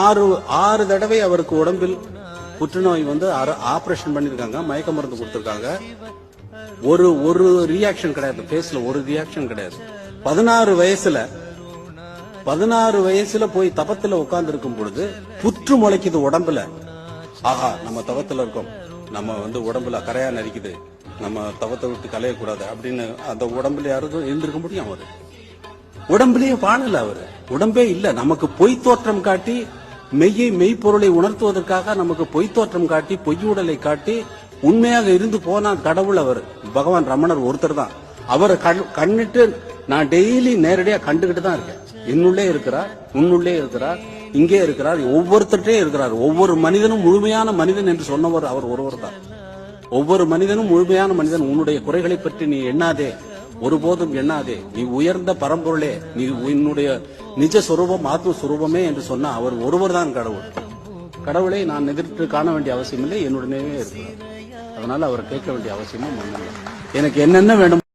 6 தடவை அவருக்கு உடம்பில் புற்றுநோய் ஆபரேஷன் பண்ணிருக்காங்க, மயக்க மருந்து கொடுத்திருக்காங்க. ஒரு ரியாக்ஷன் கிடையாது, பேஸ்ல ஒரு ரியாக்ஷன் கிடையாது. 16 வயசுல போய் தபத்துல உட்கார்ந்து இருக்கும் பொழுது புற்று முளைக்குது உடம்புல. ஆஹா, நம்ம தவத்துல இருக்கோம், நம்ம உடம்புல கரையா நரிக்குது, நம்ம தவத்தை விட்டு கலையக்கூடாது அப்படின்னு அந்த உடம்புல யாரும் இருந்திருக்க முடியும்? அவரு உடம்புலயே வாழல, அவரு உடம்பே இல்ல. நமக்கு பொய் தோற்றம் காட்டி மெய்ப்பொருளை உணர்த்துவதற்காக நமக்கு பொய் தோற்றம் காட்டி பொய் உடலை காட்டி உண்மையாக இருந்து போனா கடவுள் அவர். பகவான் ரமணர் ஒருத்தர் தான். அவரை கண்ணிட்டு நான் டெய்லி நேரடியா கண்டுகிட்டு தான் இருக்கேன். என்னுள்ளே இருக்கிறார், உன்னுள்ளே இருக்கிறார், இங்கே இருக்கிறார், ஒவ்வொருத்தரே இருக்கிறார். ஒவ்வொரு மனிதனும் முழுமையான மனிதன் என்று சொன்னவர் அவர் ஒருவர் தான். ஒவ்வொரு மனிதனும் முழுமையான மனிதன். உன்னுடைய குறைகளை பற்றி நீ எண்ணாதே, ஒருபோதும் எண்ணாதே. நீ உயர்ந்த பரம்பொருளே, நீ உன்னுடைய நிஜ சொரூபம் ஆத்மஸ்வரூபமே என்று சொன்ன அவர் ஒருவர் தான் கடவுள். கடவுளை நான் எதிர்த்து காண வேண்டிய அவசியம் இல்லை, என்னுடனே இருக்கிறார். அதனால அவரை கேட்க வேண்டிய அவசியமும் ஒன்றும் இல்லை. எனக்கு என்னென்ன வேண்டும்